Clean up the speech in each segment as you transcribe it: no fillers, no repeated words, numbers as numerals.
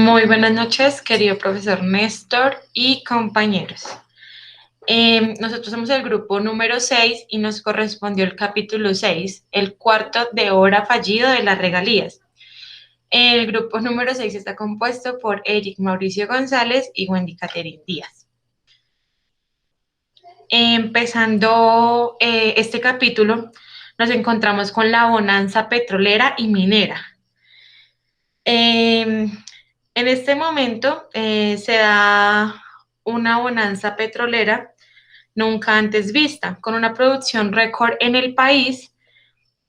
Muy buenas noches, querido profesor Néstor y compañeros. Nosotros somos el grupo número 6 y nos correspondió el capítulo 6, el cuarto de hora fallido de las regalías. El grupo número 6 está compuesto por Eric Mauricio González y Wendy Catherine Díaz. Empezando este capítulo, nos encontramos con la bonanza petrolera y minera. En este momento se da una bonanza petrolera nunca antes vista, con una producción récord en el país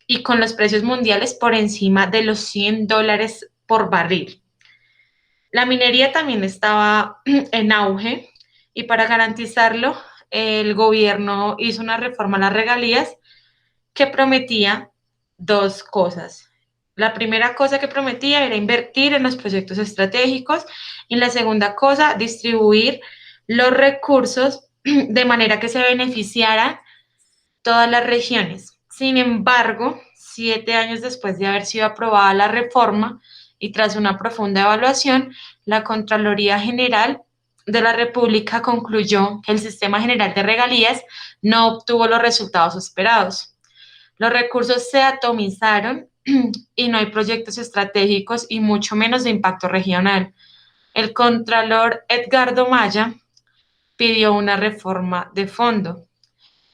y con los precios mundiales por encima de los $100 por barril. La minería también estaba en auge y para garantizarlo, el gobierno hizo una reforma a las regalías que prometía dos cosas. La primera cosa que prometía era invertir en los proyectos estratégicos y la segunda cosa, distribuir los recursos de manera que se beneficiaran todas las regiones. Sin embargo, 7 años después de haber sido aprobada la reforma y tras una profunda evaluación, la Contraloría General de la República concluyó que el sistema general de regalías no obtuvo los resultados esperados. Los recursos se atomizaron y no hay proyectos estratégicos y mucho menos de impacto regional. El contralor Edgardo Maya pidió una reforma de fondo.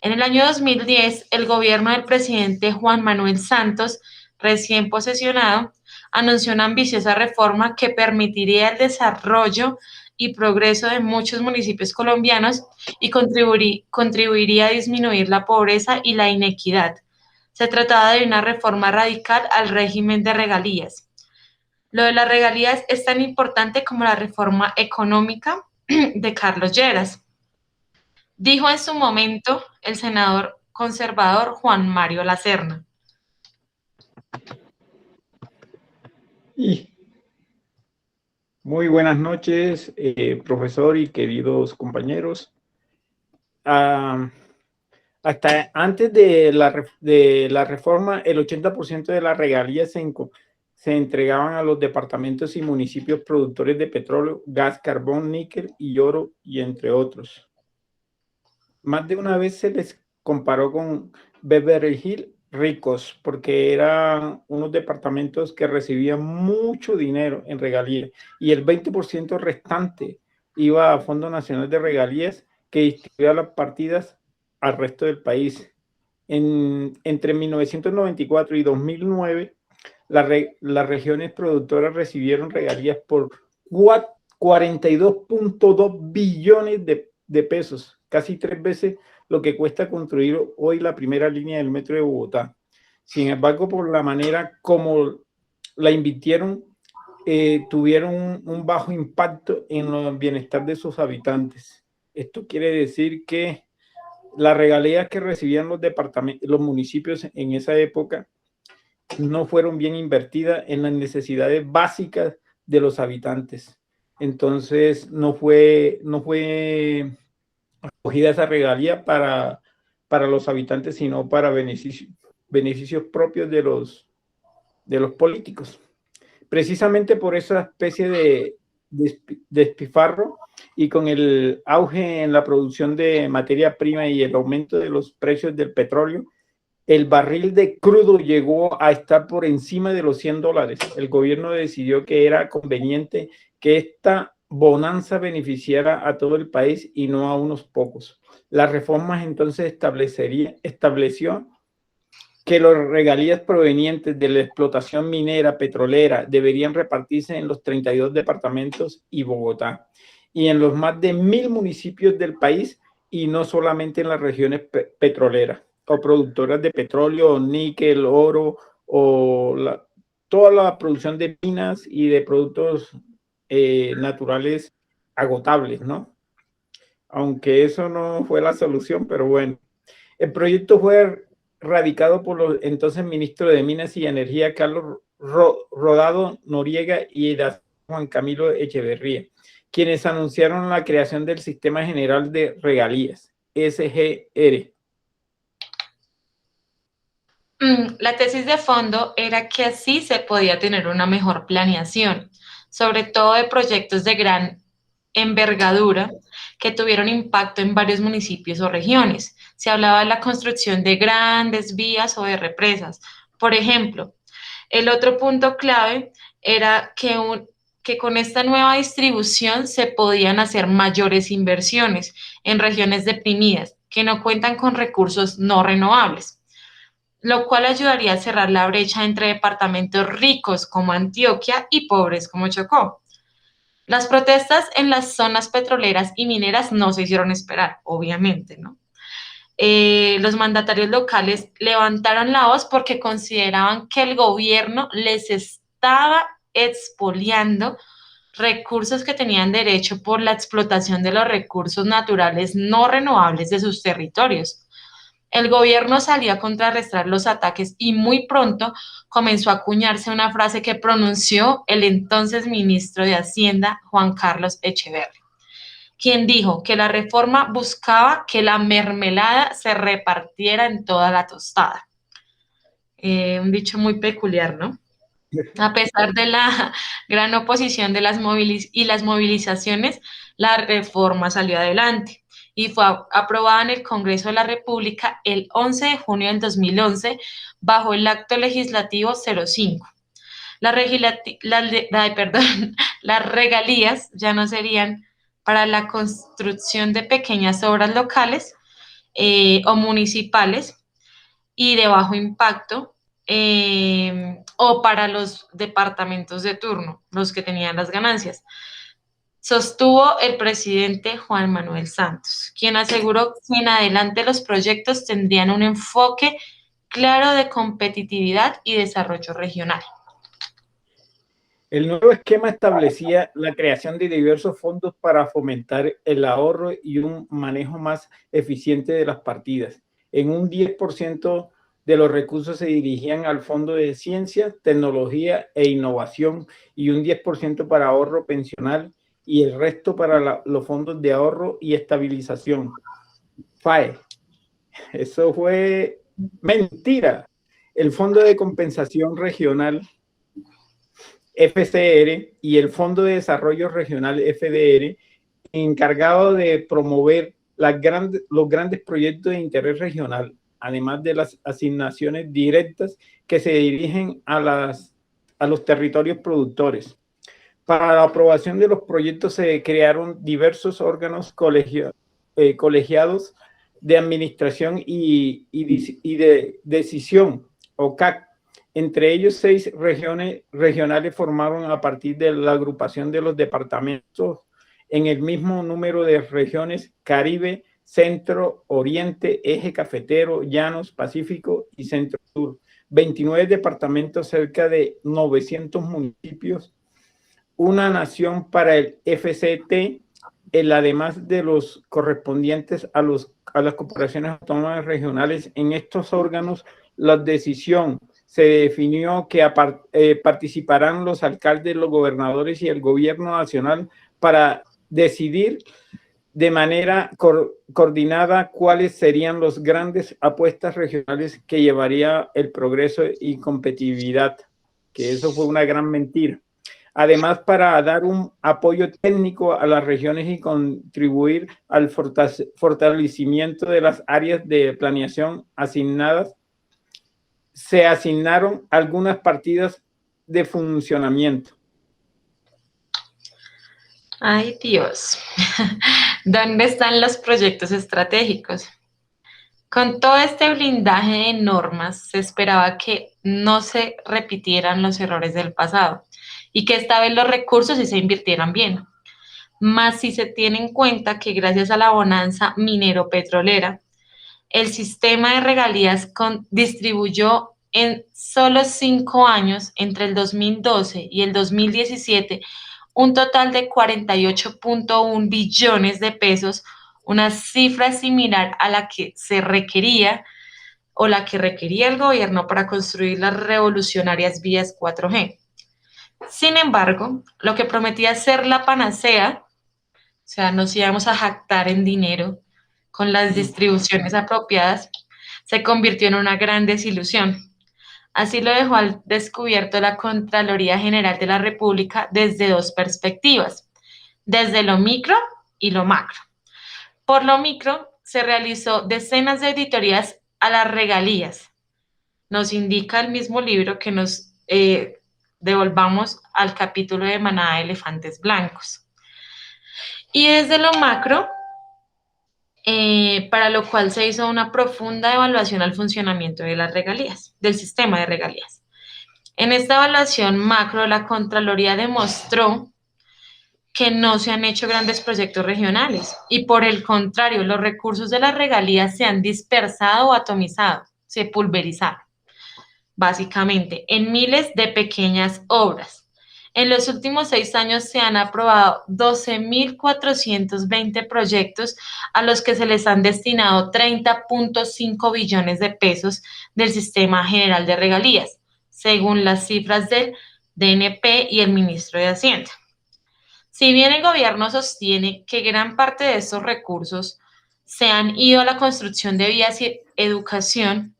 En el año 2010, el gobierno del presidente Juan Manuel Santos, recién posesionado, anunció una ambiciosa reforma que permitiría el desarrollo y progreso de muchos municipios colombianos y contribuiría a disminuir la pobreza y la inequidad. Se trataba de una reforma radical al régimen de regalías. Lo de las regalías es tan importante como la reforma económica de Carlos Lleras, dijo en su momento el senador conservador Juan Mario Lacerna. Y muy buenas noches, profesor y queridos compañeros. Hasta antes de la reforma, el 80% de las regalías se entregaban a los departamentos y municipios productores de petróleo, gas, carbón, níquel y oro, y entre otros. Más de una vez se les comparó con Beverly Hills ricos, porque eran unos departamentos que recibían mucho dinero en regalías y el 20% restante iba a Fondo Nacional de Regalías, que distribuía las partidas al resto del país. Entre 1994 y 2009, las regiones productoras recibieron regalías por 42.2 billones de pesos, casi 3 veces lo que cuesta construir hoy la primera línea del metro de Bogotá. Sin embargo, por la manera como la invirtieron, tuvieron un bajo impacto en el bienestar de sus habitantes. Esto quiere decir que las regalías que recibían los municipios en esa época no fueron bien invertidas en las necesidades básicas de los habitantes. Entonces no fue acogida esa regalía para los habitantes, sino para beneficios propios de los políticos. Precisamente por esa especie de despifarro y con el auge en la producción de materia prima y el aumento de los precios del petróleo, el barril de crudo llegó a estar por encima de los $100. El gobierno decidió que era conveniente que esta bonanza beneficiara a todo el país y no a unos pocos. Las reformas entonces estableció que las regalías provenientes de la explotación minera petrolera deberían repartirse en los 32 departamentos y Bogotá, y en los más de 1.000 municipios del país, y no solamente en las regiones petroleras o productoras de petróleo, níquel, oro, o toda la producción de minas y de productos naturales agotables, ¿no? Aunque eso no fue la solución, pero bueno. El proyecto fue radicado por los entonces ministros de Minas y Energía, Carlos Rodado Noriega y Juan Camilo Echeverría, quienes anunciaron la creación del Sistema General de Regalías, SGR. La tesis de fondo era que así se podía tener una mejor planeación, sobre todo de proyectos de gran envergadura que tuvieron impacto en varios municipios o regiones. Se hablaba de la construcción de grandes vías o de represas. Por ejemplo, el otro punto clave era que con esta nueva distribución se podían hacer mayores inversiones en regiones deprimidas que no cuentan con recursos no renovables, lo cual ayudaría a cerrar la brecha entre departamentos ricos como Antioquia y pobres como Chocó. Las protestas en las zonas petroleras y mineras no se hicieron esperar, obviamente, ¿no? Los mandatarios locales levantaron la voz porque consideraban que el gobierno les estaba expoliando recursos que tenían derecho por la explotación de los recursos naturales no renovables de sus territorios. El gobierno salió a contrarrestar los ataques y muy pronto comenzó a acuñarse una frase que pronunció el entonces ministro de Hacienda, Juan Carlos Echeverri, quien dijo que la reforma buscaba que la mermelada se repartiera en toda la tostada. Un dicho muy peculiar, ¿no? A pesar de la gran oposición de las movilizaciones, la reforma salió adelante y fue aprobada en el Congreso de la República el 11 de junio del 2011 bajo el Acto Legislativo 05. Las regalías ya no serían para la construcción de pequeñas obras locales o municipales y de bajo impacto, o para los departamentos de turno, los que tenían las ganancias, sostuvo el presidente Juan Manuel Santos, quien aseguró que en adelante los proyectos tendrían un enfoque claro de competitividad y desarrollo regional. El nuevo esquema establecía la creación de diversos fondos para fomentar el ahorro y un manejo más eficiente de las partidas. En un 10% de los recursos se dirigían al Fondo de Ciencia, Tecnología e Innovación y un 10% para ahorro pensional y el resto para los fondos de ahorro y estabilización. FAE. Eso fue mentira. El Fondo de Compensación Regional, FCR, y el Fondo de Desarrollo Regional, FDR, encargado de promover los grandes proyectos de interés regional, además de las asignaciones directas que se dirigen a los territorios productores. Para la aprobación de los proyectos se crearon diversos órganos colegiados de administración y de decisión, OCAC. Entre ellos, 6 regionales formaron a partir de la agrupación de los departamentos en el mismo número de regiones: Caribe, Centro, Oriente, Eje Cafetero, Llanos, Pacífico y Centro-Sur. 29 departamentos, cerca de 900 municipios, una nación para el FCT, además de los correspondientes a las corporaciones autónomas regionales. En estos órganos, la decisión se definió que participarán los alcaldes, los gobernadores y el gobierno nacional para decidir de manera coordinada cuáles serían las grandes apuestas regionales que llevaría el progreso y competitividad, que eso fue una gran mentira. Además, para dar un apoyo técnico a las regiones y contribuir al fortalecimiento de las áreas de planeación asignadas, se asignaron algunas partidas de funcionamiento. Ay, Dios. ¿Dónde están los proyectos estratégicos? Con todo este blindaje de normas, se esperaba que no se repitieran los errores del pasado y que esta vez los recursos sí se invirtieran bien. Más si se tiene en cuenta que gracias a la bonanza minero-petrolera, el sistema de regalías distribuyó en solo 5 años, entre el 2012 y el 2017, un total de 48.1 billones de pesos, una cifra similar a la que se requería o la que requería el gobierno para construir las revolucionarias vías 4G. Sin embargo, lo que prometía ser la panacea, o sea, nos íbamos a jactar en dinero con las distribuciones apropiadas, se convirtió en una gran desilusión. Así lo dejó al descubierto la Contraloría General de la República desde dos perspectivas, desde lo micro y lo macro. Por lo micro, se realizó decenas de auditorías a las regalías. Nos indica el mismo libro que nos devolvamos al capítulo de Manada de Elefantes Blancos. Y desde lo macro, para lo cual se hizo una profunda evaluación al funcionamiento de las regalías, del sistema de regalías. En esta evaluación macro, la Contraloría demostró que no se han hecho grandes proyectos regionales y por el contrario, los recursos de las regalías se han dispersado o atomizado, se pulverizaron, básicamente, en miles de pequeñas obras. En los últimos 6 años se han aprobado 12.420 proyectos a los que se les han destinado 30.5 billones de pesos del Sistema General de Regalías, según las cifras del DNP y el ministro de Hacienda. Si bien el gobierno sostiene que gran parte de estos recursos se han ido a la construcción de vías y educación,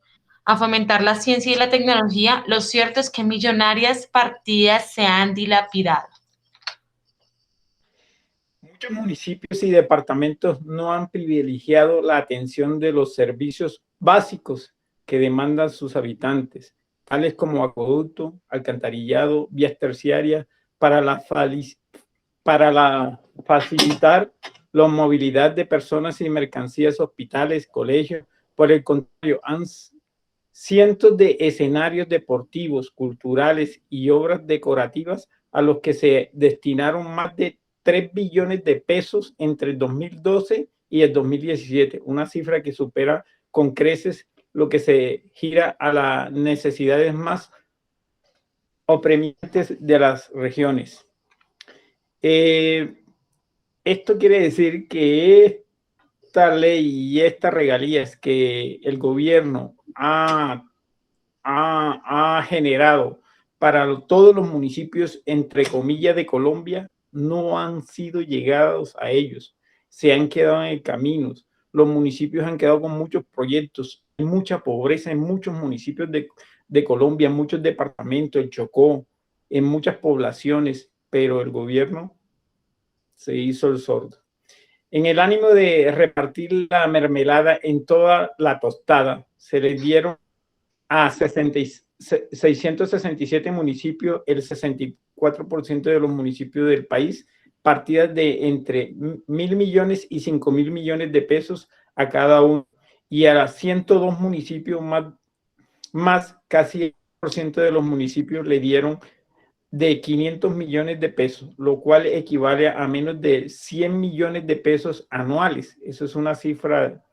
a fomentar la ciencia y la tecnología, lo cierto es que millonarias partidas se han dilapidado. Muchos municipios y departamentos no han privilegiado la atención de los servicios básicos que demandan sus habitantes, tales como acueducto, alcantarillado, vías terciarias, para facilitar la movilidad de personas y mercancías, hospitales, colegios. Por el contrario, cientos de escenarios deportivos, culturales y obras decorativas a los que se destinaron más de 3 billones de pesos entre el 2012 y el 2017, una cifra que supera con creces lo que se gira a las necesidades más oprimientes de las regiones. Esto quiere decir que esta ley y estas regalías que el gobierno ha generado para todos los municipios, entre comillas, de Colombia, no han sido llegados a ellos, se han quedado en el camino. Los municipios han quedado con muchos proyectos, hay mucha pobreza en muchos municipios de Colombia, en muchos departamentos, en Chocó, en muchas poblaciones, pero el gobierno se hizo el sordo. En el ánimo de repartir la mermelada en toda la tostada, se le dieron a 667 municipios, el 64% de los municipios del país, partidas de entre 1.000 millones y 5.000 millones de pesos a cada uno, y a 102 municipios más casi el por ciento de los municipios le dieron de 500 millones de pesos, lo cual equivale a menos de 100 millones de pesos anuales. Eso es una cifra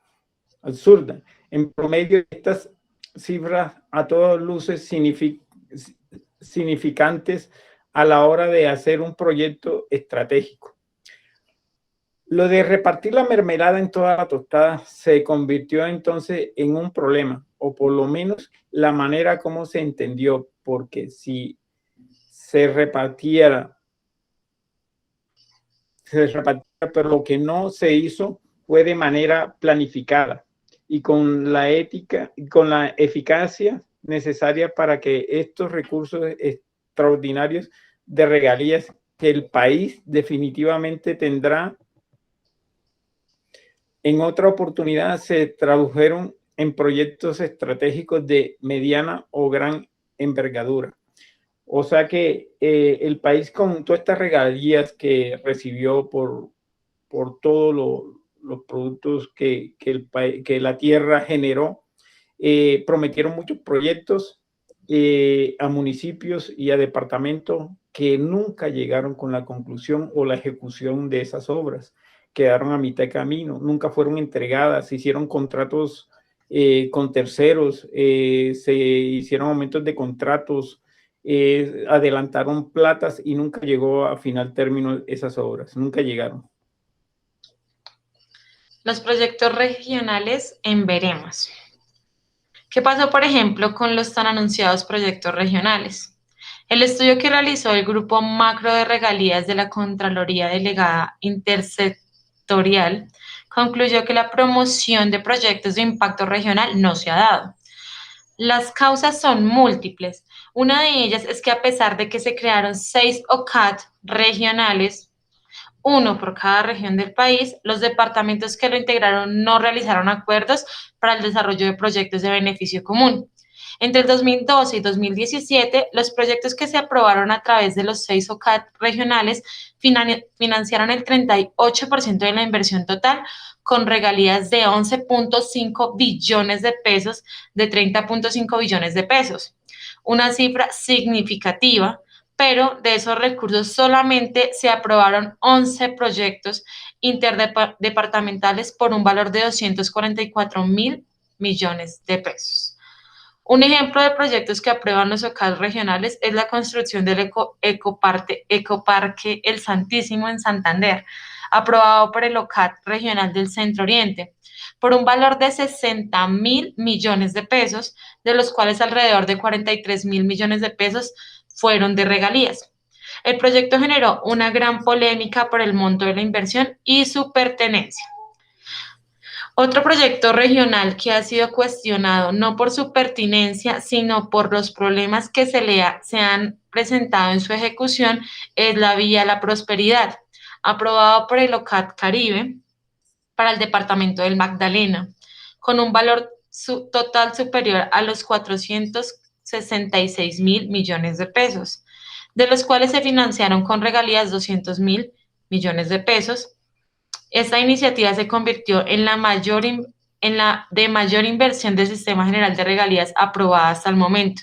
absurda. En promedio, estas cifras a todas luces significantes a la hora de hacer un proyecto estratégico. Lo de repartir la mermelada en toda la tostada se convirtió entonces en un problema, o por lo menos la manera como se entendió, porque si se repartiera, pero lo que no se hizo fue de manera planificada y con la ética y con la eficacia necesaria para que estos recursos extraordinarios de regalías que el país definitivamente tendrá en otra oportunidad se tradujeron en proyectos estratégicos de mediana o gran envergadura. O sea que el país, con todas estas regalías que recibió por todos los productos que la tierra generó, prometieron muchos proyectos a municipios y a departamentos que nunca llegaron con la conclusión o la ejecución de esas obras. Quedaron a mitad de camino, nunca fueron entregadas, se hicieron contratos con terceros, se hicieron aumentos de contratos, adelantaron platas y nunca llegó a final término esas obras, nunca llegaron. Los proyectos regionales en veremos. ¿Qué pasó, por ejemplo, con los tan anunciados proyectos regionales? El estudio que realizó el Grupo Macro de Regalías de la Contraloría Delegada Intersectorial concluyó que la promoción de proyectos de impacto regional no se ha dado. Las causas son múltiples. Una de ellas es que a pesar de que se crearon 6 OCAT regionales, uno por cada región del país, los departamentos que lo integraron no realizaron acuerdos para el desarrollo de proyectos de beneficio común. Entre el 2012 y 2017, los proyectos que se aprobaron a través de los 6 OCAT regionales financiaron el 38% de la inversión total, con regalías de 11.5 billones de pesos de 30.5 billones de pesos. Una cifra significativa, pero de esos recursos solamente se aprobaron 11 proyectos interdepartamentales por un valor de 244.000 millones de pesos. Un ejemplo de proyectos que aprueban los OCAD regionales es la construcción del Ecoparque El Santísimo en Santander, aprobado por el OCAD regional del Centro Oriente, por un valor de 60.000 millones de pesos, de los cuales alrededor de 43.000 millones de pesos fueron de regalías. El proyecto generó una gran polémica por el monto de la inversión y su pertenencia. Otro proyecto regional que ha sido cuestionado no por su pertinencia, sino por los problemas que se han presentado en su ejecución es la Vía La Prosperidad, aprobado por el OCAD Caribe para el departamento del Magdalena, con un valor total superior a los 466.000 millones de pesos, de los cuales se financiaron con regalías 200.000 millones de pesos. Esta iniciativa se convirtió en la de mayor inversión del Sistema General de Regalías aprobada hasta el momento.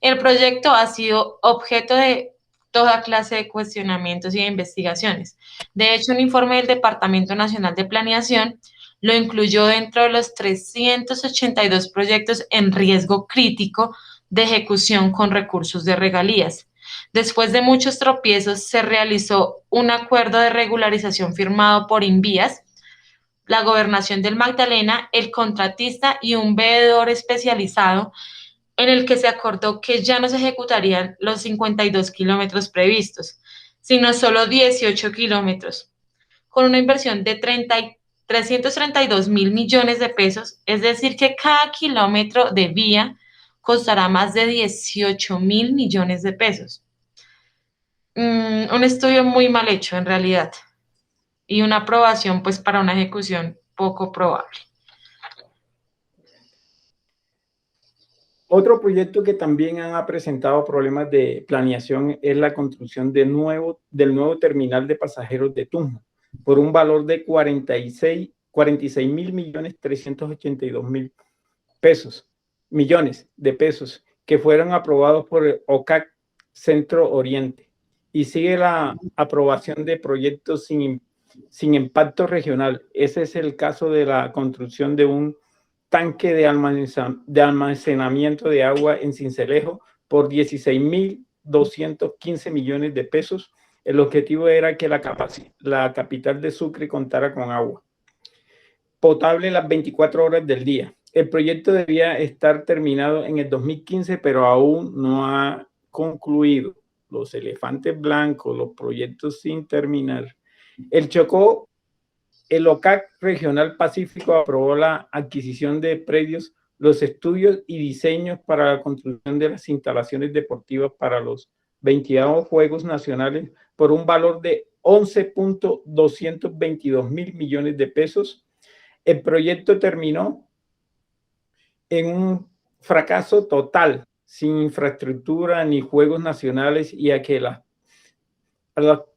El proyecto ha sido objeto de toda clase de cuestionamientos y de investigaciones. De hecho, un informe del Departamento Nacional de Planeación lo incluyó dentro de los 382 proyectos en riesgo crítico de ejecución con recursos de regalías. Después de muchos tropiezos, se realizó un acuerdo de regularización firmado por Invías, la Gobernación del Magdalena, el contratista y un veedor especializado, en el que se acordó que ya no se ejecutarían los 52 kilómetros previstos, sino solo 18 kilómetros, con una inversión de 332.000 millones de pesos, es decir, que cada kilómetro de vía costará más de 18.000 millones de pesos. Un estudio muy mal hecho en realidad y una aprobación pues para una ejecución poco probable. Otro proyecto que también ha presentado problemas de planeación es la construcción del nuevo terminal de pasajeros de Tunja por un valor de 46.382.000 millones de pesos que fueron aprobados por el OCAC Centro Oriente, y sigue la aprobación de proyectos sin impacto regional. Ese es el caso de la construcción de un tanque de almacenamiento de agua en Sincelejo por 16.215 millones de pesos. El objetivo era que la capital de Sucre contara con agua potable las 24 horas del día. El proyecto debía estar terminado en el 2015, pero aún no ha concluido. Los elefantes blancos, los proyectos sin terminar. El OCAC Regional Pacífico aprobó la adquisición de predios, los estudios y diseños para la construcción de las instalaciones deportivas para los 22 Juegos Nacionales por un valor de 11.222.000 millones de pesos. El proyecto terminó en un fracaso total, sin infraestructura ni juegos nacionales, y a que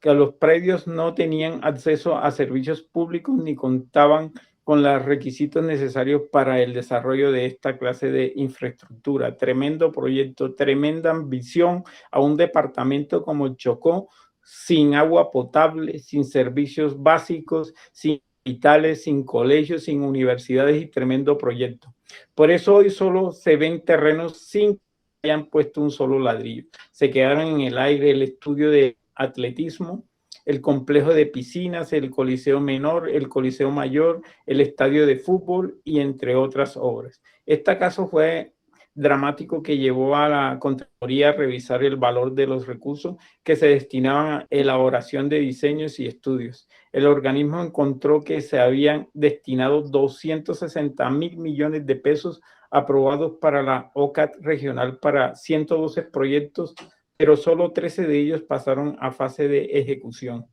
los predios no tenían acceso a servicios públicos ni contaban con los requisitos necesarios para el desarrollo de esta clase de infraestructura. Tremendo proyecto, tremenda ambición a un departamento como el Chocó, sin agua potable, sin servicios básicos, sin hospitales, sin colegios, sin universidades, y tremendo proyecto. Por eso hoy solo se ven terrenos sin que hayan puesto un solo ladrillo. Se quedaron en el aire el estudio de atletismo, el complejo de piscinas, el Coliseo Menor, el Coliseo Mayor, el estadio de fútbol y entre otras obras. Este caso fue dramático que llevó a la Contraloría a revisar el valor de los recursos que se destinaban a elaboración de diseños y estudios. El organismo encontró que se habían destinado 260.000 millones de pesos aprobados para la OCAT regional para 112 proyectos, pero solo 13 de ellos pasaron a fase de ejecución.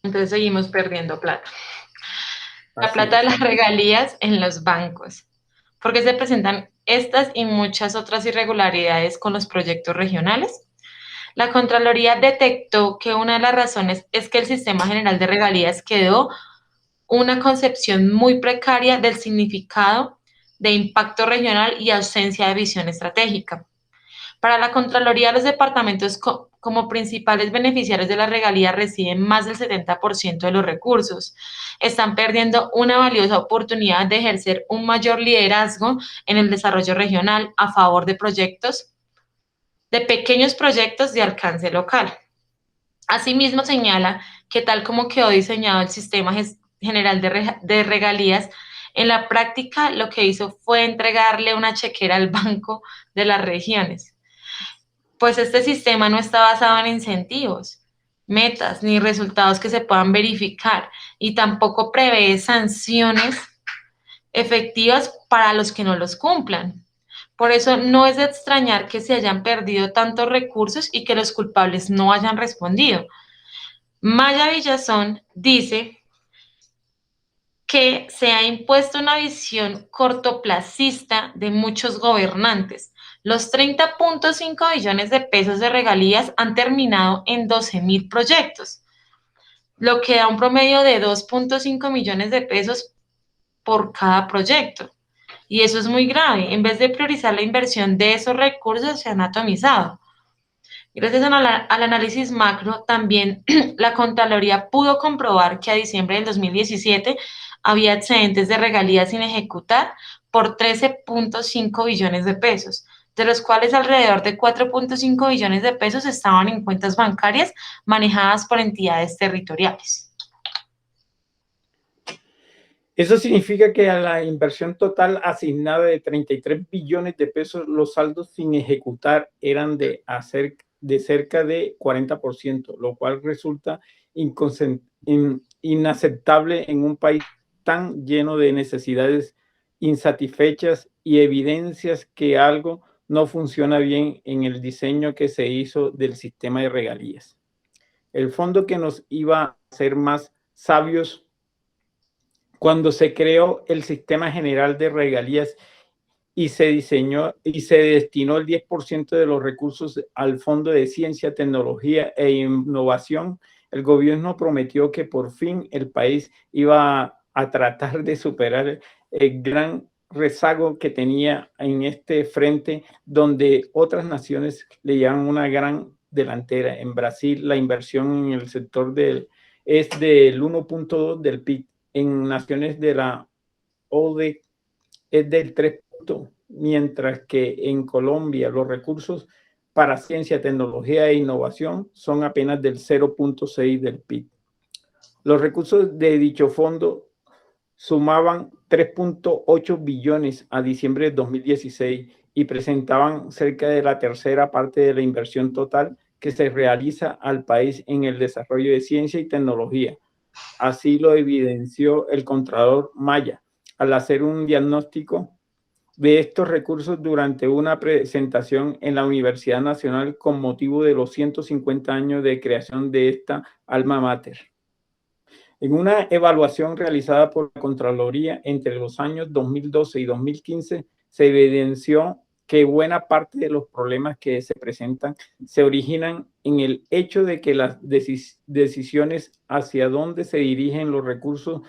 Entonces seguimos perdiendo plata. La plata de las regalías en los bancos. ¿Por qué se presentan estas y muchas otras irregularidades con los proyectos regionales? La Contraloría detectó que una de las razones es que el Sistema General de Regalías quedó una concepción muy precaria del significado de impacto regional y ausencia de visión estratégica. Para la Contraloría, los departamentos como principales beneficiarios de las regalías reciben más del 70% de los recursos. Están perdiendo una valiosa oportunidad de ejercer un mayor liderazgo en el desarrollo regional a favor de pequeños proyectos de alcance local. Asimismo, señala que tal como quedó diseñado el Sistema General de Regalías, en la práctica lo que hizo fue entregarle una chequera al Banco de las Regiones. Pues este sistema no está basado en incentivos, metas ni resultados que se puedan verificar y tampoco prevé sanciones efectivas para los que no los cumplan. Por eso no es de extrañar que se hayan perdido tantos recursos y que los culpables no hayan respondido. Maya Villazón dice que se ha impuesto una visión cortoplacista de muchos gobernantes. Los 30.5 billones de pesos de regalías han terminado en 12.000 proyectos, lo que da un promedio de 2.5 millones de pesos por cada proyecto. Y eso es muy grave. En vez de priorizar la inversión de esos recursos, se han atomizado. Gracias al análisis macro, también la Contraloría pudo comprobar que a diciembre del 2017 había excedentes de regalías sin ejecutar por 13.5 billones de pesos, de los cuales alrededor de 4.5 billones de pesos estaban en cuentas bancarias manejadas por entidades territoriales. Eso significa que a la inversión total asignada de 33 billones de pesos, los saldos sin ejecutar eran de cerca de 40%, lo cual resulta inaceptable en un país tan lleno de necesidades insatisfechas y evidencias que algo no funciona bien en el diseño que se hizo del sistema de regalías. El fondo que nos iba a hacer más sabios cuando se creó el Sistema General de Regalías y se diseñó y se destinó el 10% de los recursos al Fondo de Ciencia, Tecnología e Innovación, el gobierno prometió que por fin el país iba a tratar de superar el gran rezago que tenía en este frente, donde otras naciones le llevan una gran delantera. En Brasil, la inversión en el sector es del 1.2 del PIB. En naciones de la ODE es del 3%, mientras que en Colombia los recursos para ciencia, tecnología e innovación son apenas del 0.6 del PIB. Los recursos de dicho fondo sumaban 3.8 billones a diciembre de 2016 y presentaban cerca de la tercera parte de la inversión total que se realiza al país en el desarrollo de ciencia y tecnología. Así lo evidenció el Contralor Maya al hacer un diagnóstico de estos recursos durante una presentación en la Universidad Nacional con motivo de los 150 años de creación de esta alma mater. En una evaluación realizada por la Contraloría entre los años 2012 y 2015, se evidenció que buena parte de los problemas que se presentan se originan en el hecho de que las decisiones hacia dónde se dirigen los recursos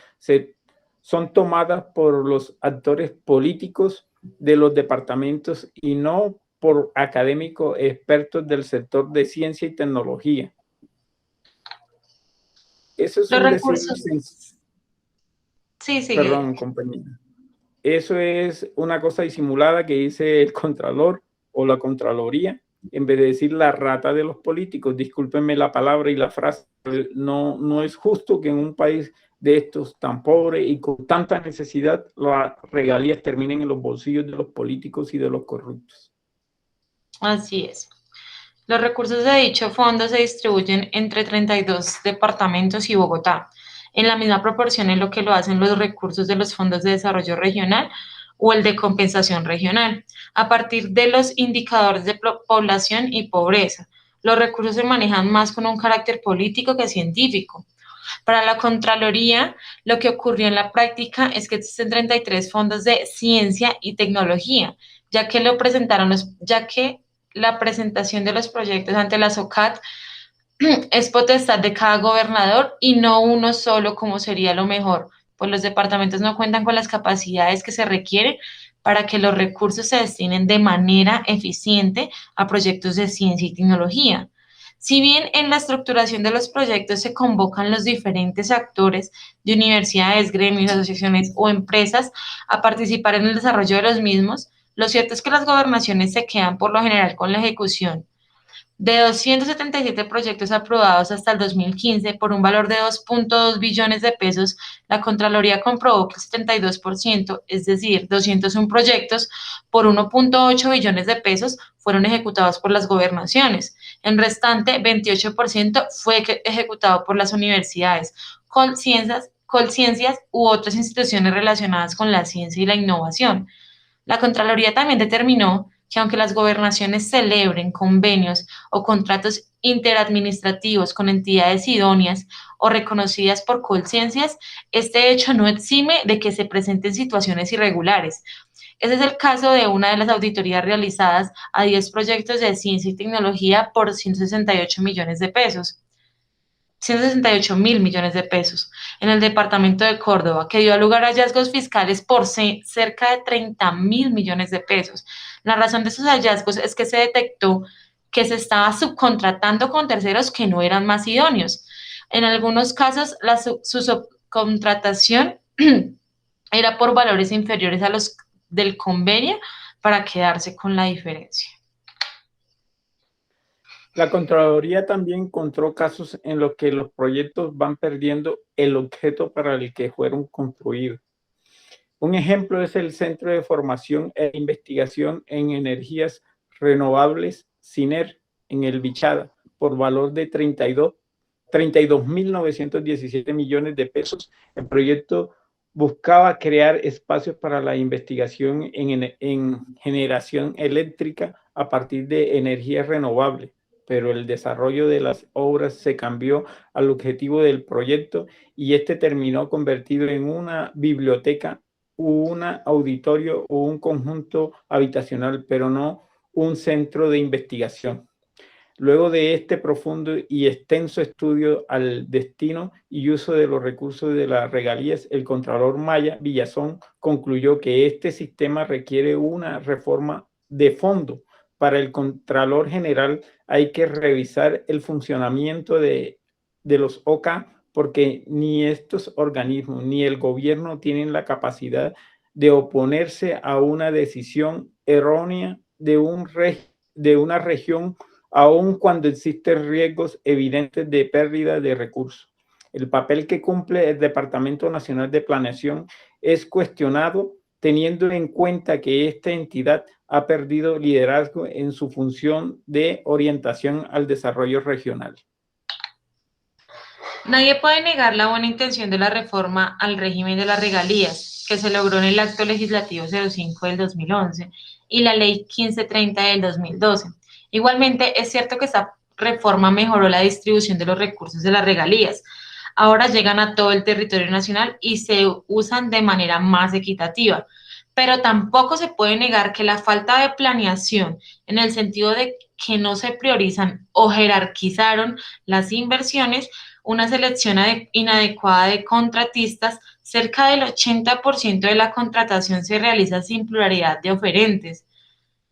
son tomadas por los actores políticos de los departamentos y no por académicos expertos del sector de ciencia y tecnología. Eso es los un recursos. Sí, Perdón, compañera. Eso es una cosa disimulada que dice el Contralor o la Contraloría, en vez de decir la rata de los políticos. Discúlpenme la palabra y la frase. No es justo que en un país de estos tan pobres y con tanta necesidad, las regalías terminen en los bolsillos de los políticos y de los corruptos. Así es. Los recursos de dicho fondo se distribuyen entre 32 departamentos y Bogotá, en la misma proporción en lo que lo hacen los recursos de los fondos de desarrollo regional o el de compensación regional, a partir de los indicadores de población y pobreza. Los recursos se manejan más con un carácter político que científico. Para la Contraloría, lo que ocurrió en la práctica es que existen 33 fondos de ciencia y tecnología, ya que la presentación de los proyectos ante la SOCAT es potestad de cada gobernador y no uno solo, como sería lo mejor, pues los departamentos no cuentan con las capacidades que se requieren para que los recursos se destinen de manera eficiente a proyectos de ciencia y tecnología. Si bien en la estructuración de los proyectos se convocan los diferentes actores de universidades, gremios, asociaciones o empresas a participar en el desarrollo de los mismos, lo cierto es que las gobernaciones se quedan por lo general con la ejecución de 277 proyectos aprobados hasta el 2015 por un valor de 2.2 billones de pesos. La Contraloría comprobó que el 72%, es decir, 201 proyectos por 1.8 billones de pesos, fueron ejecutados por las gobernaciones. El restante 28% fue ejecutado por las universidades, colciencias u otras instituciones relacionadas con la ciencia y la innovación. La Contraloría también determinó que aunque las gobernaciones celebren convenios o contratos interadministrativos con entidades idóneas o reconocidas por Colciencias, este hecho no exime de que se presenten situaciones irregulares. Ese es el caso de una de las auditorías realizadas a 10 proyectos de ciencia y tecnología por 168 millones de pesos. 168 mil millones de pesos en el departamento de Córdoba, que dio lugar a hallazgos fiscales por cerca de 30.000 millones de pesos. La razón de esos hallazgos es que se detectó que se estaba subcontratando con terceros que no eran más idóneos. En algunos casos, su subcontratación era por valores inferiores a los del convenio para quedarse con la diferencia. La Contraloría también encontró casos en los que los proyectos van perdiendo el objeto para el que fueron construidos. Un ejemplo es el Centro de Formación e Investigación en Energías Renovables, CINER, en el Bichada, por valor de 32.917 millones de pesos. El proyecto buscaba crear espacios para la investigación en generación eléctrica a partir de energías renovables, pero el desarrollo de las obras se cambió al objetivo del proyecto y este terminó convertido en una biblioteca, un auditorio o un conjunto habitacional, pero no un centro de investigación. Luego de este profundo y extenso estudio al destino y uso de los recursos de las regalías, el Contralor Maya Villazón concluyó que este sistema requiere una reforma de fondo. Para el Contralor General hay que revisar el funcionamiento de los OCA porque ni estos organismos ni el gobierno tienen la capacidad de oponerse a una decisión errónea de una región aun cuando existen riesgos evidentes de pérdida de recursos. El papel que cumple el Departamento Nacional de Planeación es cuestionado teniendo en cuenta que esta entidad ha perdido liderazgo en su función de orientación al desarrollo regional. Nadie puede negar la buena intención de la reforma al régimen de las regalías, que se logró en el Acto Legislativo 05 del 2011 y la Ley 1530 del 2012. Igualmente, es cierto que esta reforma mejoró la distribución de los recursos de las regalías. Ahora llegan a todo el territorio nacional y se usan de manera más equitativa. Pero tampoco se puede negar que la falta de planeación, en el sentido de que no se priorizan o jerarquizaron las inversiones, una selección inadecuada de contratistas, cerca del 80% de la contratación se realiza sin pluralidad de oferentes.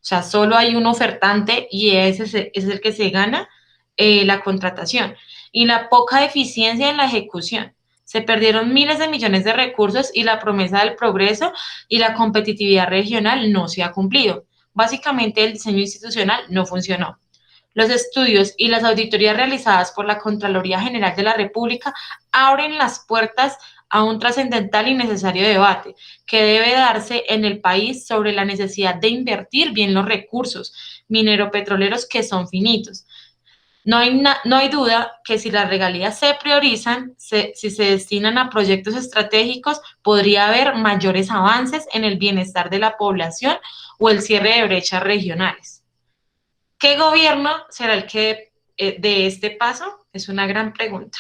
O sea, solo hay un ofertante y ese es el que se gana la contratación. Y la poca eficiencia en la ejecución. Se perdieron miles de millones de recursos y la promesa del progreso y la competitividad regional no se ha cumplido. Básicamente, el diseño institucional no funcionó. Los estudios y las auditorías realizadas por la Contraloría General de la República abren las puertas a un trascendental y necesario debate que debe darse en el país sobre la necesidad de invertir bien los recursos minero-petroleros que son finitos. No hay duda que si las regalías se priorizan, si se destinan a proyectos estratégicos, podría haber mayores avances en el bienestar de la población o el cierre de brechas regionales. ¿Qué gobierno será el que de este paso? Es una gran pregunta.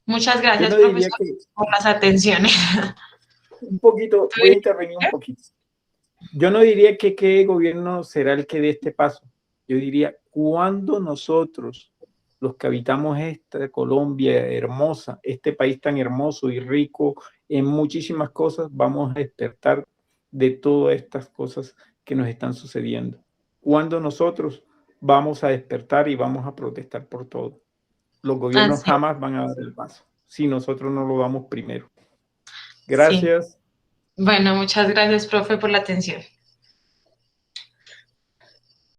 Muchas Yo gracias, no diría profesor, que, por las atenciones. un poquito, voy a intervenir un poquito. Yo no diría que qué gobierno será el que dé este paso. Yo diría, ¿cuándo nosotros, los que habitamos esta Colombia hermosa, este país tan hermoso y rico en muchísimas cosas, vamos a despertar de todas estas cosas que nos están sucediendo? ¿Cuándo nosotros vamos a despertar y vamos a protestar por todo? Los gobiernos Así, jamás van a dar el paso si nosotros no lo damos primero. sí. Gracias. Bueno, muchas gracias, profe, por la atención.